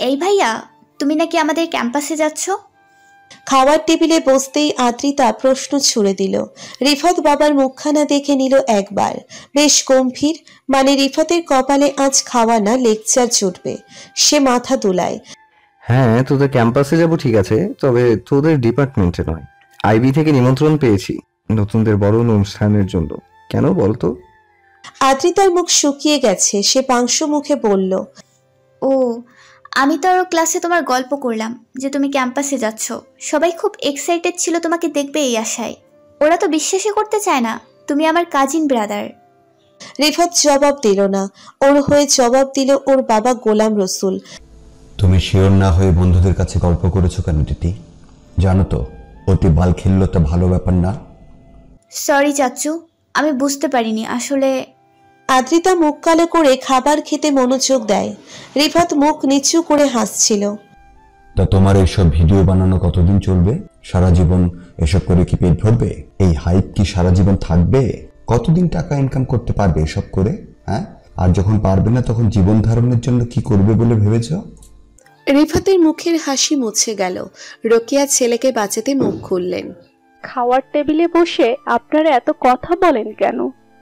এই ভাইয়া, তুমি নাকি আমাদের ক্যাম্পাসে যাচ্ছ? খাওয়ার টেবিলে বসতেই আদ্রিতা প্রশ্ন ছুড়ে দিল। রিফাত বাবার মুখখানা দেখে নিল একবার, বেশ গম্ভীর, মানে রিফাতের কপালে আজ খাওয়া না লেকচার জুটবে। সে মাথা দুলায়। হ্যাঁ, তোদের ক্যাম্পাসে যাব ঠিক আছে, তবে তোদের ডিপার্টমেন্টে নয়। আইবি থেকে নিমন্ত্রণ পেয়েছি নতুনদের বড় অনুষ্ঠানের জন্য। কেন বলতো? আদ্রিতার মুখ শুকিয়ে গেছে, সে পাংশু মুখে বলল, ও, আমি তো আরো ক্লাসে তোমার গল্প করলাম যে তুমি ক্যাম্পাসে যাচ্ছ। সবাই খুব এক্সাইটেড ছিল তোমাকে দেখবে এই আশায়। ওরা তো বিশ্বাসই করতে চায় না তুমি আমার কাজিন ব্রাদার। রিফাত জবাব দিল না। ওর হয়ে জবাব দিল ওর বাবা গোলাম রসুল। তুমি শিওর না হয়ে বন্ধুদের কাছে গল্প করেছো কেন দিদি? জানো তো অতি বাল খেললো তা ভালো ব্যাপার না। সরি চাচ্চু, আমি বুঝতে পারিনি আসলে। আদ্রিতা মুখ কালো করে খাবার খেতে মনোযোগ দেয়। রিফাত মুখ নিচু করে হাসছিল। তা তোমার এইসব ভিডিও বানানো কতদিন চলবে? সারা জীবন এসব করে কি পেট ভরবে? এই হাইপ কি সারা জীবন থাকবে? কতদিন টাকা ইনকাম করতে পারবে এসব করে? হ্যাঁ, আর যখন পারবে না তখন জীবন ধারণের জন্য কি করবে বলে ভেবেছো? রিফাতের মুখের হাসি মুছে গেল। রোকেয়া ছেলেকে বাঁচাতে মুখ খুললেন। খাওয়ার টেবিলে বসে আপনারা এত কথা বলেন কেন?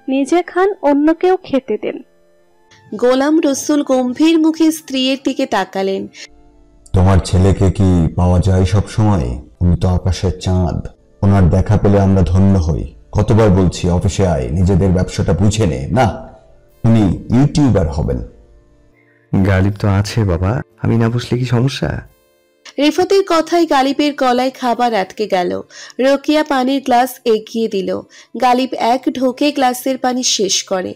নিজে খান, অন্যকেও খেতে দেন। গোলাম রসুল গম্ভীর মুখে স্ত্রীর দিকে তাকালেন। তোমার ছেলেকে কি পাওয়া যায় সব সময়? উনি তো আকাশের চাঁদ। ওনার দেখা পেলে আমরা ধন্য হই। কতবার বলছি অফিসে আয়, নিজেদের ব্যবসাটা বুঝে নে। না, উনি ইউটিউবার হবেন। গালিব তো আছে বাবা, আমি না বসলে কি সমস্যা? রিফাতের কথায় গালিবের গলায় খাবার আটকে গেল। রোকেয়া পানির গ্লাস এগিয়ে দিল। গালিব এক ঢোকে গ্লাসের পানি শেষ করে।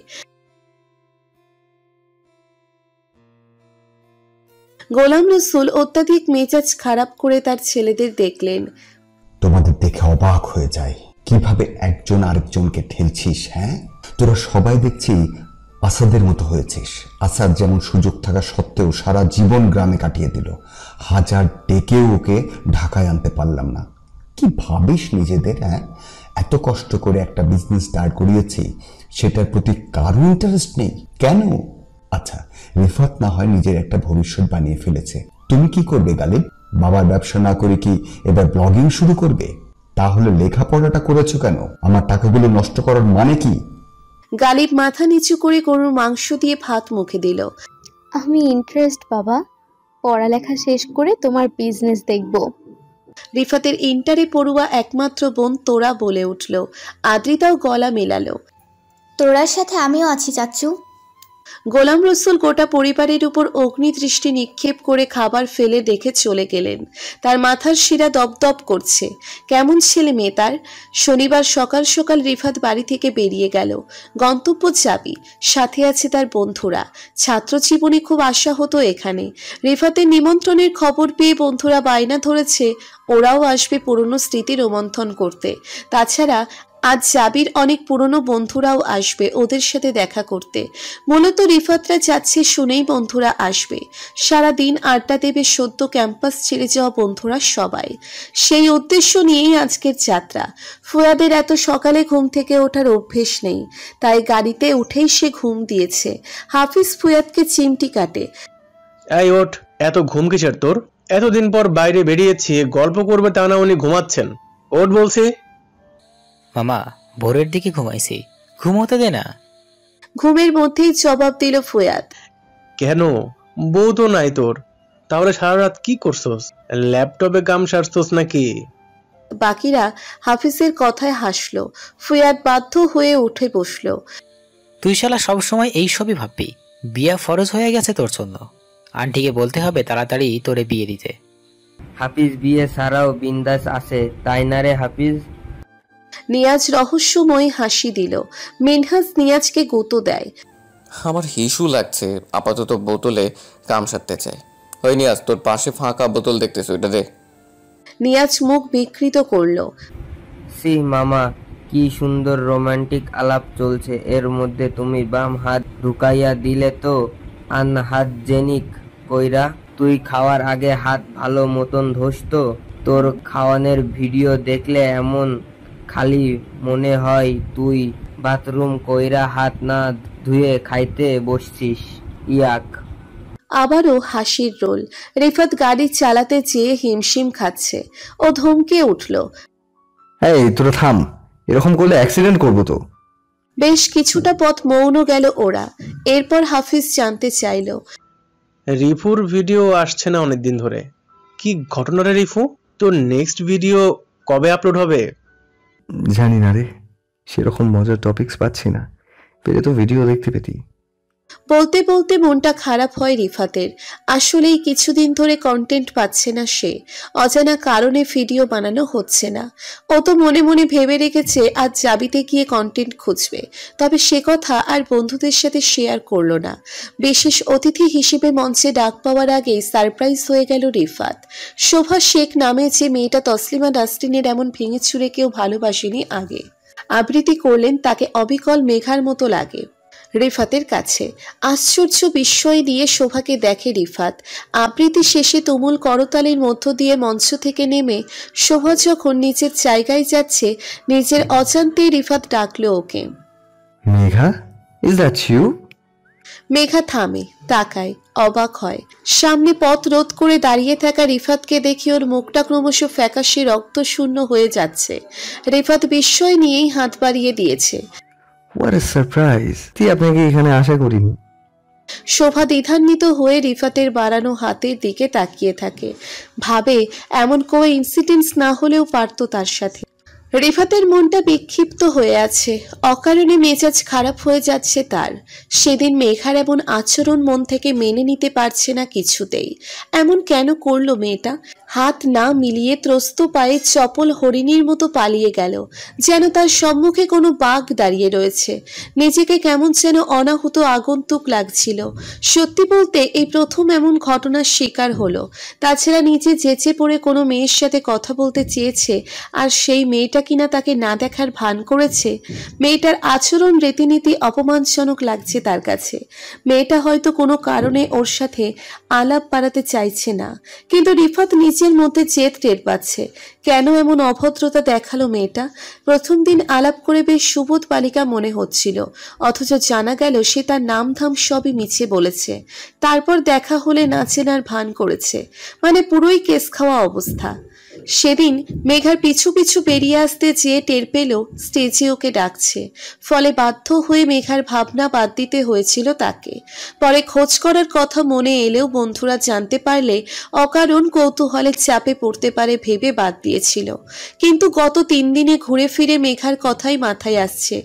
গোলাম রসুল অত্যাধিক মেজাজ খারাপ করে তার ছেলেদের দেখলেন। তোমাদের দেখে অবাক হয়ে যায় কিভাবে একজন আরেকজনকে ঠেলছিস। হ্যাঁ, তোরা সবাই দেখছি আসাদের মতো হয়েছিস। আসাদ যেমন সুযোগ থাকা সত্ত্বেও সারা জীবন গ্রামে কাটিয়ে দিল। হাজার ডেকেও ওকে ঢাকায় আনতে পারলাম না। কি ভাবিস নিজেদের? হ্যাঁ, এত কষ্ট করে একটা বিজনেস দাঁড় করিয়েছি, সেটার প্রতি কারো ইন্টারেস্ট নেই কেন? আচ্ছা, রিফাত না হয় নিজের একটা ভবিষ্যৎ বানিয়ে ফেলেছে। তুমি কি করবে গালিব? বাবার ব্যবসা না করে কি এবার ব্লগিং শুরু করবে? তাহলে লেখাপড়াটা করেছো কেন? আমার টাকাগুলো নষ্ট করার মানে কি? গালিব মাথা নিচু করে গরুর মাংস দিয়ে ভাত মুখে দিল। আমি ইন্টারেস্ট বাবা, পড়ালেখা শেষ করে তোমার বিজনেস দেখব। রিফাতের ইন্টারে পড়ুয়া একমাত্র বোন তোরা বলে উঠল। আদ্রিতাও গলা মেলালো। তোরার সাথে আমিও আছি চাচ্চু। গোলাম রসুল গোটা পরিবারের উপর অগ্নিদৃষ্টি নিক্ষেপ করে খাবার ফেলে রেখে চলে গেলেন। তার মাথার শিরা দপদপ করছে। কেমন ছেলে মেয়ে তার! শনিবার সকাল সকাল রিফাত বাড়ি থেকে বেরিয়ে গেল। গন্তব্য যাবি, সাথে আছে তার বন্ধুরা। ছাত্র জীবনে খুব আশা হতো এখানে। রিফাতের নিমন্ত্রণের খবর পেয়ে বন্ধুরা বায়না ধরেছে ওরাও আসবে পুরনো স্মৃতি রোমন্থন করতে। তাছাড়া আজ জাবির অনেক পুরনো বন্ধুরাও আসবে ওদের সাথে দেখা করতে। মূলত রিফাতরা যাচ্ছে শুনেই বন্ধুরা আসবে। সারা দিন আড্ডা দেবে সদ্য ক্যাম্পাস ছেড়ে যাওয়া বন্ধুরা সবাই। সেই উদ্দেশ্য নিয়েই আজকের যাত্রা। ফুয়াদের এত সকালে ঘুম থেকে ওঠার অভ্যেস নেই, তাই গাড়িতে উঠেই সে ঘুম দিয়েছে। হাফিজ ফুয়াদকে চিমটি কাটে। এই ওঠ, এত ঘুম কিসের তোর? এতদিন পর বাইরে বেরিয়েছি, গল্প করবে তা না উনি ঘুমাচ্ছেন। ওঠ বলছি। মামা, ভোরের দিকে ঘুমাইছি, ঘুমোতে দে না। ঘুমের মধ্যেই জবাব দিল ফুয়াদ। কেন, বউ তো নাই তোর? তাহলে সারা রাত কি করছস? ল্যাপটপে কাম সারছস নাকি? বাকিরা হাফিজের কথায় হাসলো। ফুয়াদ বাধ্য হয়ে উঠে বসলো। তুই শালা সবসময় এইসবই ভাববি। বিয়া ফরজ হয়ে গেছে তোর জন্য। আন্টিকে বলতে হবে তাড়াতাড়ি তোরে বিয়ে দিতে। হাফিজ বিয়ে ছাড়াও বিন্দাস আছে, তাই না রে হাফিজ? নিয়াজ রহস্যময় হাসি দিল। মিনহাজ নিয়াজকে গুঁতো দেয়। আমার হিসু লাগছে, আপাতত বোতলে কাম সারতে চাই। ওই নিয়াজ, তোর পাশে ফাঁকা বোতল দেখতেছ, ওইটা দে। নিয়াজ মুখ বিকৃত করলো। সি মামা, কি সুন্দর রোমান্টিক আলাপ চলছে, এর মধ্যে তুমি বাম হাত ঢুকাইয়া দিলে তো আনহাইজেনিক কইরা। তুই খাওয়ার আগে হাত ভালো মতন ধোস। তোর খাওয়ানোর ভিডিও দেখলে এমন খালি মনে হয় তুই বাথরুম কইরা হাত না ধুয়ে খাইতে বসছিস। ইয়াক। আবারও হাসির রোল। রিফাত গাড়ি চালাতে যেয়ে হিমশিম খাচ্ছে। ও ধমকে উঠল। এই তোরা থাম, এরকম করলে অ্যাক্সিডেন্ট করবো তো। বেশ কিছুটা পথ মৌন গেল ওরা। এরপর হাফিজ জানতে চাইল, রিফুর ভিডিও আসছে না অনেকদিন ধরে, কি ঘটনা রে রিফু? তোর নেক্সট ভিডিও কবে আপলোড হবে? জানি না রে, সেরকম মজার টপিকস পাচ্ছি না, পেলে তো ভিডিও দেখতে পেতি। বলতে বলতে মনটা খারাপ হয় রিফাতের। আসলেই কিছুদিন ধরে কন্টেন্ট পাচ্ছে না সে। অজানা কারণে ভিডিও বানানো হচ্ছে না। ও তো মনে মনে ভেবে রেখেছে আজ জাবিতে গিয়ে কন্টেন্ট খুঁজবে, তবে সে কথা আর বন্ধুদের সাথে শেয়ার করলো না। বিশেষ অতিথি হিসেবে মঞ্চে ডাক পাওয়ার আগেই সারপ্রাইজ হয়ে গেল রিফাত। শোভা শেখ নামে যে মেয়েটা তসলিমা ডাস্টিনের এমন ভেঙে চুরে কেউ ভালোবাসেনি আগে। আবৃত্তি করলেন তাকে অবিকল মেঘার মতো লাগে রিফাতের কাছে। আশ্চর্য বিস্ময় দিয়ে শোভাকে দেখে রিফাত। আবৃত্তি শেষে তুমুল করতালির মধ্য দিয়ে মঞ্চ থেকে নেমে শোভা যখন নিজের জায়গায় যাচ্ছে, নিজের অজান্তেই রিফাত ডাকলো ওকে। Megha, is that you? Megha থামে, তাকায়, অবাক হয়। সামনে পথ রোধ করে দাঁড়িয়ে থাকা রিফাতকে দেখে ওর মুখটা ক্রমশ ফ্যাকাশে রক্ত শূন্য হয়ে যাচ্ছে। রিফাত বিস্ময় নিয়েই হাত বাড়িয়ে দিয়েছে। What a surprise! আপনাকে এখানে আশা করিনি। শোভা দ্বিধান্বিত হয়ে রিফাতের বাড়ানো হাতের দিকে তাকিয়ে থাকে। ভাবে এমন কোনো ইনসিডেন্স না হলেও পারতো তার সাথে। রিফাতের মনটা বিক্ষিপ্ত হয়ে আছে। অকারণে মেজাজ খারাপ হয়ে যাচ্ছে তার। সেদিন মেঘার এমন আচরণ মন থেকে মেনে নিতে পারছে না কিছুতেই। এমন কেন করলো মেয়েটা? হাত না মিলিয়ে ত্রস্ত পায়ে চপল হরিণীর মতো পালিয়ে গেল, যেন তার সম্মুখে কোনো বাঘ দাঁড়িয়ে রয়েছে। নিজেকে কেমন যেন অনাহুত আগন্তুক লাগছিল। সত্যি বলতে এই প্রথম এমন ঘটনার শিকার হলো। তাছাড়া নিজে যেচে পড়ে কোনো মেয়ের সাথে কথা বলতে চেয়েছে, আর সেই মেয়েটা কিনা তাকে না দেখার ভান করেছে। মেয়েটার আচরণ রীতিনীতি অপমানজনক লাগছে তার কাছে। মেয়েটা হয়তো কোনো কারণে ওর সাথে আলাপ বাড়াতে চাইছে না, কিন্তু রিফাত নিজের মধ্যে জেদ টের পাচ্ছে। কেন এমন অভদ্রতা দেখালো মেয়েটা? প্রথম দিন আলাপ করে বেশ সুবোধ বালিকা মনে হচ্ছিল, অথচ জানা গেল সে তার নাম ধাম সবই মিছে বলেছে। তারপর দেখা হলে না চেনার ভান করেছে, মানে পুরোই কেস খাওয়া অবস্থা। সেদিন মেঘার পিছু পিছু বেরিয়ে আসতে যেয়ে টের পেল স্টেজে ওকে ডাকছে। ফলে বাধ্য হয়ে মেঘার ভাবনা বাদ দিতে হয়েছিল তাকে। পরে খোঁজ করার কথা মনে এলেও বন্ধুরা জানতে পারলে অকারণ কৌতূহলের চাপে পড়তে পারে ভেবে বাদ দিয়েছিল। কিন্তু গত 3 দিনে ঘুরে ফিরে মেঘার কথাই মাথায় আসছে,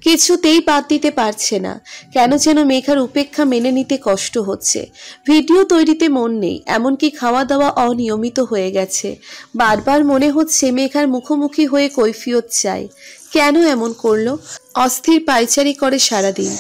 কিছুতেই বাদ দিতে পারছে না। কেন যেন মেঘার উপেক্ষা মেনে নিতে কষ্ট হচ্ছে। ভিডিও তৈরিতে মন নেই, এমনকি খাওয়া দাওয়া অনিয়মিত হয়ে গেছে। বারবার মনে হচ্ছে মেঘার মুখোমুখি হয়ে কৈফিয়ত চাই। কেন এমন করলো? অস্থির পায়চারি করে সারাদিন।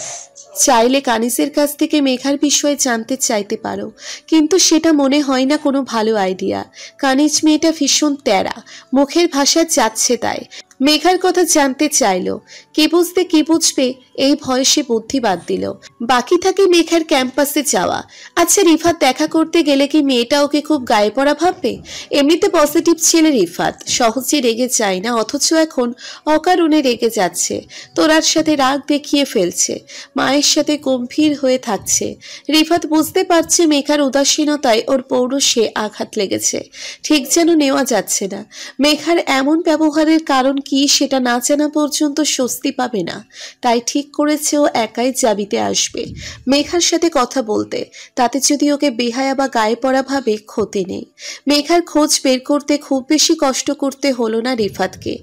চাইলে কানিজের কাছ থেকে মেঘার বিষয়ে জানতে চাইতে পারো, কিন্তু সেটা মনে হয় না কোনো ভালো আইডিয়া। কানিজ মেয়েটা ভীষণ তেরা, মুখের ভাষা যাচ্ছে তাই। মেঘার কথা জানতে চাইলো, কে বুঝতে কি বুঝবে এই ভয়ে সে বুদ্ধি বাদ দিল। বাকি থাকে মেঘার ক্যাম্পাসে যাওয়া। আচ্ছা, রিফাত দেখা করতে গেলে কি মেয়েটা ওকে খুব গায়ে পড়া ভাববে? এমনিতে পজিটিভ ছেলে রিফাত, সহজে রেগে যায় না, অথচ এখন অকারণে রেগে যাচ্ছে। তোরার সাথে রাগ দেখিয়ে ফেলছে, মায়ের সাথে গম্ভীর হয়ে থাকছে। রিফাত বুঝতে পারছে মেঘার উদাসীনতায় ওর পৌরুষে আঘাত লেগেছে। ঠিক যেন নেওয়া যাচ্ছে না। মেঘার এমন ব্যবহারের কারণ কি সেটা না জানা পর্যন্ত স্বস্তি পাবে না। তাই ঠিক করেছে ও একাই জাবিতে আসবে মেঘার সাথে কথা বলতে। তাতে যদি ওকে বেহায়া বা গায়ে পড়া ভাবে ক্ষতি নেই। মেঘার খোঁজ বের করতে খুব বেশি কষ্ট করতে হলো না রিফাতকে।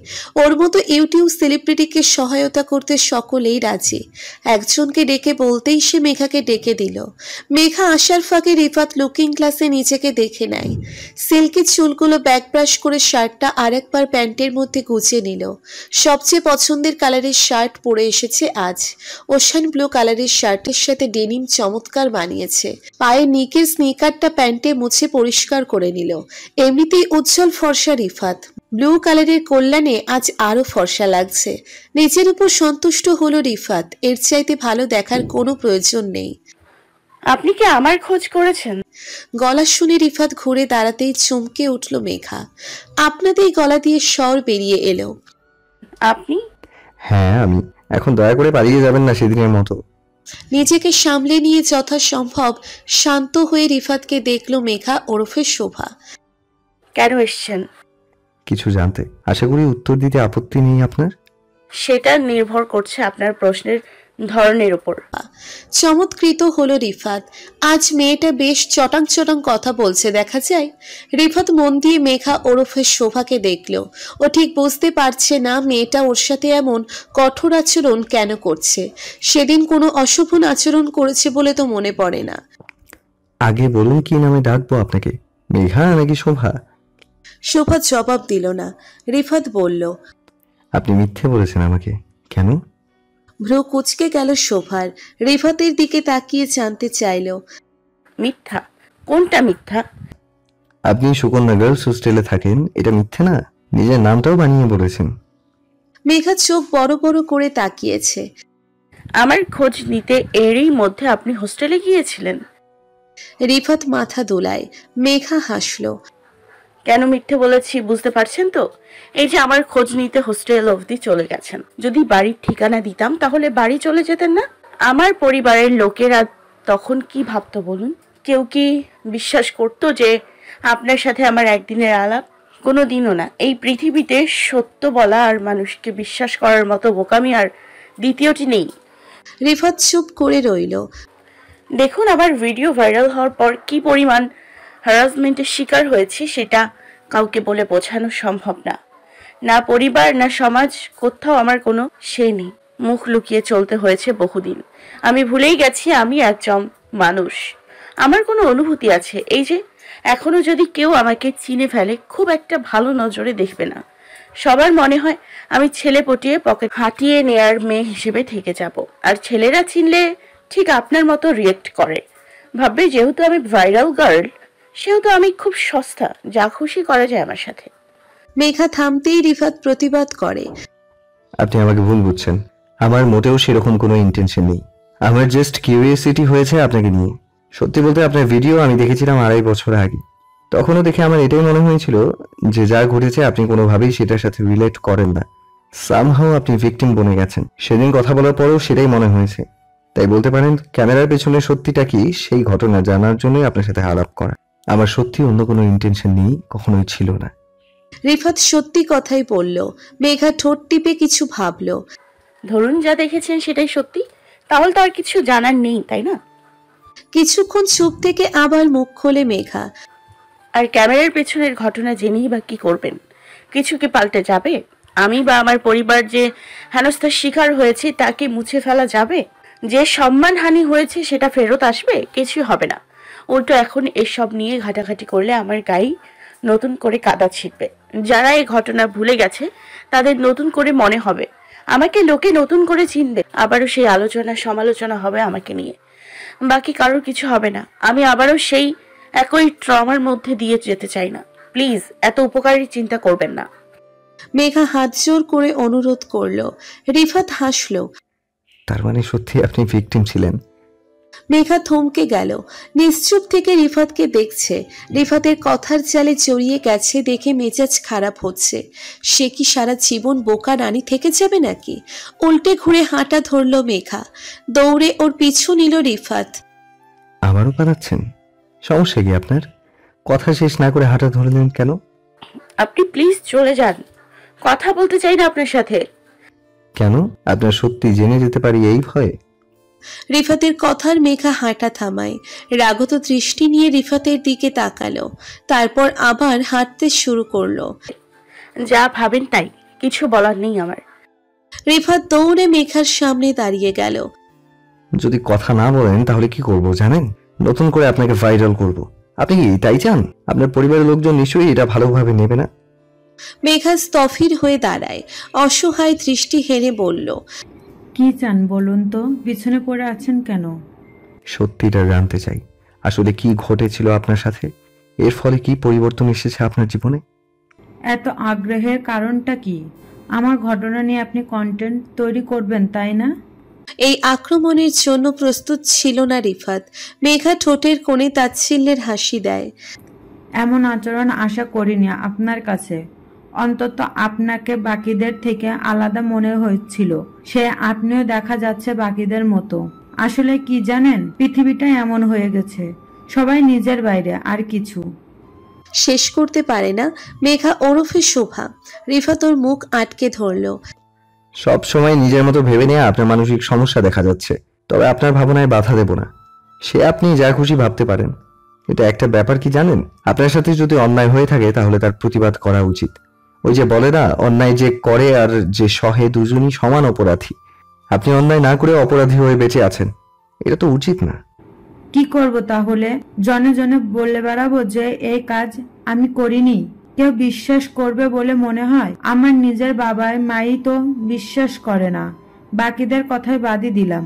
ওর মতো ইউটিউব সেলিব্রিটিকে সহায়তা করতে সকলেই রাজি। একজনকে ডেকে বলতেই সে মেঘাকে ডেকে দিল। মেঘা আসার ফাঁকে রিফাত লুকিং গ্লাসে নিজেকে দেখে নেয়। সিল্কি চুলগুলো ব্যাক ব্রাশ করে শার্টটা আরেকবার প্যান্টের মধ্যে গুছিয়ে নিল। সবচেয়ে পছন্দের কালারের শার্ট পরে এসেছে আজ। ওশান ব্লু কালারের শার্টের সাথে ডেনিম চমৎকার মানিয়েছে। পায়ে নিকের স্নিকারটা প্যান্টে মুছে পরিষ্কার করে নিল। এমনিতেই উজ্জ্বল ফর্সা রিফাত, ব্লু কালারের কল্যাণে আজ আরো ফর্সা লাগছে। নিজের উপর সন্তুষ্ট হলো রিফাত। এর চাইতে ভালো দেখার কোনো প্রয়োজন নেই। আপনি কি আমার খোঁজ করেছেন? গলা শুনে রিফাত ঘুরে দাঁড়াতেই চমকে উঠল মেঘা। আপনাদেরই গলা দিয়ে স্বর বেরিয়ে এলো। আপনি? হ্যাঁ আমি। এখন দয়া করে পালিয়ে যাবেন না সেদিনের মতো। নিজেকে সামলে নিয়ে যথাসম্ভব শান্ত হয়ে রিফাতকে দেখল মেঘা ওরফে শোভা। কেন এসছেন? কিছু জানতে। আশা করি উত্তর দিতে আপত্তি নেই আপনার। সেটা নির্ভর করছে আপনার প্রশ্নের ধরনের উপর। চমৎকৃত হলো রিফাত। আজ মেয়েটা বেশ চটাং চটাং কথা বলছে দেখা যায়। রিফাত মন দিয়ে মেঘা ওরফে শোভাকে দেখল। ও ঠিক বুঝতে পারছে না মেয়েটা ওর সাথে এমন কঠোর আচরণ কেন করছে। সেদিন কোনো অশোভন আচরণ করেছে বলে তো মনে পড়ে না। আগে বলুন কি নামে ডাকবো আপনাকে, মেঘা নাকি শোভা? শোভা জবাব দিল না। রিফাত বলল, আপনি মিথ্যে বলেছেন আমাকে। কেন? ভ্রু কুচকে গেল শোভার। রিফাতের দিকে তাকিয়ে জানতে চাইল, মিথ্যা? কোনটা মিথ্যা? আপনি সুকন্যা গার্লস হোস্টেলে থাকেন, এটা মিথ্যে না? নিজের নামটাও বানিয়ে বলেছেন। মেঘা চোখ বড় বড় করে তাকিয়েছে। আমার খোঁজ নিতে এরই মধ্যে আপনি হোস্টেলে গিয়েছিলেন? রিফাত মাথা দোলায়। মেঘা হাসল। কেন মিথ্যে বলেছি বুঝতে পারছেন তো? এই যে আমার খোঁজ নিতে হোস্টেল অবধি চলে গেছেন, যদি বাড়ির ঠিকানা দিতাম তাহলে বাড়ি চলে যেতেন না? আমার পরিবারের লোকেরা তখন কি ভাবতো বলুন? কেউ কি বিশ্বাস করতো যে আপনার সাথে আমার একদিনের আলাপ? কোনো দিনও না। এই পৃথিবীতে সত্য বলা আর মানুষকে বিশ্বাস করার মতো বোকামি আর দ্বিতীয়টি নেই। রিফাত চুপ করে রইল। দেখুন, আবার ভিডিও ভাইরাল হওয়ার পর কি পরিমাণ হ্যারাসমেন্টের শিকার হয়েছি সেটা কাউকে বলে বোঝানো সম্ভব না। না পরিবার না সমাজ, কোথাও আমার কোনো সে নেই। মুখ লুকিয়ে চলতে হয়েছে বহুদিন। আমি ভুলেই গেছি আমি একজন মানুষ, আমার কোনো অনুভূতি আছে। এই যে এখনো যদি কেউ আমাকে চিনে ফেলে খুব একটা ভালো নজরে দেখবে না। সবার মনে হয় আমি ছেলে পটিয়ে পকেট হাঁটিয়ে নেয়ার মেয়ে হিসেবে থেকে যাব। আর ছেলেরা চিনলে ঠিক আপনার মতো রিয়েক্ট করে, ভাববে যেহেতু আমি ভাইরাল গার্ল সেহেতু আমি খুব সস্তা, যা খুশি করা যায় আমার সাথে। মেঘা থামতেই রিফাত প্রতিবাদ করে, আপনি আমাকে ভুল বুঝছেন। আমার মোটেও সেরকম কোনো ইন্টেনশন নেই। আমার জাস্ট কিউরিয়াসিটি হয়েছে আপনাকে নিয়ে। সত্যি বলতে আপনার ভিডিও আমি দেখেছিলাম 2.5 বছর আগে। তখনও দেখে আমার এটাই মনে হয়েছিল যে যা ঘটেছে আপনি কোনোভাবেই সেটার সাথে রিলেট করেন না। সামহাও আপনি ভিকটিম বনে গেছেন। সেদিন কথা বলার পরেও সেটাই মনে হয়েছে। তাই বলতে পারেন ক্যামেরার পেছনে সত্যিটা কি সেই ঘটনা জানার জন্যই আপনার সাথে আলাপ করা। আমার সত্যি অন্য কোনো ইন্টেনশন নেই, কখনোই ছিল না। রিফাত সত্যি কথাই বলল। মেঘা ঠোঁট টিপে কিছু ভাবল। ধরুন যা দেখেছেন সেটাই সত্যি, তাহলে তো আর কিছু জানার নেই, তাই না? কিছুক্ষণ চুপ থেকে আবার মুখ খোলে মেঘা। আর ক্যামেরার পেছনের ঘটনা জেনেই বা কি করবেন? কিছু কি পাল্টে যাবে? আমি বা আমার পরিবার যে হেনস্থার শিকার হয়েছে তাকে মুছে ফেলা যাবে? যে সম্মানহানি হয়েছে সেটা ফেরত আসবে? কিছুই হবে না। উল্টো এখন এসব নিয়ে ঘাটাঘাটি করলে আমার গায়ে নতুন করে কাদা ছিটবে। যারা এই ঘটনা ভুলে গেছে তাদের নতুন করে মনে হবে, আমাকে লোকে নতুন করে চিনবে, আবারও সেই আলোচনা সমালোচনা হবে আমাকে নিয়ে। বাকি কারোর কিছু হবে না। আমি আবারও সেই একই ট্রমার মধ্যে দিয়ে যেতে চাই না। প্লিজ এত উপকারী চিন্তা করবেন না। মেঘা হাত জোর করে অনুরোধ করল। রিফাত হাসল। তার মানে সত্যি আপনি ভিকটিম ছিলেন? মেঘা থমকে গেল। নিশ্চুপ থেকে রিফাতকে দেখছে। রিফাতের কথার চালে জড়িয়ে গেছে দেখে মেজাজ খারাপ হচ্ছে। সে কি সারা জীবন বোকা রানী থেকে যাবে নাকি? উল্টে ঘুরে হাঁটা ধরল মেঘা। দৌড়ে ওর পিছু নিল রিফাত। আবারও পালাচ্ছেন? সমস্যা কি আপনার? কথা শেষ না করে হাঁটা ধরলেন কেন? আপনি প্লিজ চলে যান, কথা বলতে চাই না আপনার সাথে। কেন? আপনার সত্যি জেনে যেতে পারি এই ভয়ে? রিফাতের কথার মেঘা হাঁটা থামায়। রাগত দৃষ্টি নিয়ে রিফাতের দিকে তাকালো। তারপর আবার হাঁটতে শুরু করলো। যা ভাবেন তাই, কিছু বলার নেই আমার। রিফাত দৌড়ে মেঘার সামনে দাঁড়িয়ে গেল। যদি কথা না বলেন তাহলে কি করব জানেন? নতুন করে আপনাকে ভাইরাল করব। আপনি কি তাই চান? আপনার পরিবারের লোকজন নিশ্চয়ই এটা ভালোভাবে নেবে না। মেঘা স্থবির হয়ে দাঁড়ায়। অসহায় দৃষ্টি হেনে বলল, কি চান বলুন তো? পিছনে পড়ে আছেন কেন? সত্যিটা জানতে চাই। আসলে কি ঘটেছিল আপনার সাথে? এর ফলে কি পরিবর্তন এসেছে আপনার জীবনে? এত আগ্রহের কারণটা কি? আমার ঘটনা নিয়ে আপনি কন্টেন্ট তৈরি করবেন তাই না? এই আক্রমণের জন্য প্রস্তুত ছিল না রিফাত। মেঘা ঠোঁটের কোণে তাচ্ছিল্যের হাসি দেয়। এমন আচরণ আশা করিনি আপনার কাছে। অন্তত আপনাকে বাকিদের থেকে আলাদা মনে হচ্ছিল। সে আপনিও দেখা যাচ্ছে বাকিদের মতো। আসলে কি জানেন, পৃথিবীটা এমন হয়ে গেছে, সবাই নিজের বাইরে আর কিছু। শেষ করতে পারে না মেঘা ওরফে শোভা। রিফাত ওর মুখ আটকে ধরলো। সব সময় নিজের মতো ভেবে নিয়ে আপনার মানসিক সমস্যা দেখা যাচ্ছে, তবে আপনার ভাবনায় বাধা দেব না। সে আপনি যা খুশি ভাবতে পারেন। এটা একটা ব্যাপার কি জানেন, আপনার সাথে যদি অন্যায় হয়ে থাকে তাহলে তার প্রতিবাদ করা উচিত। ওই যে বলে না, অন্যায় যে করে আর যে সহে দুজনই সমান অপরাধী। আপনি অন্যায় না করে অপরাধী হয়ে বেঁচে আছেন, এটা তো উচিত না। কি করব তাহলে? জনে জনে বলে বেড়াবো যে এই কাজ আমি করিনি? কেউ বিশ্বাস করবে বলে মনে হয়? আমার নিজের বাবাই মাই তো বিশ্বাস করে না, বাকিদের কথায় বাদই দিলাম।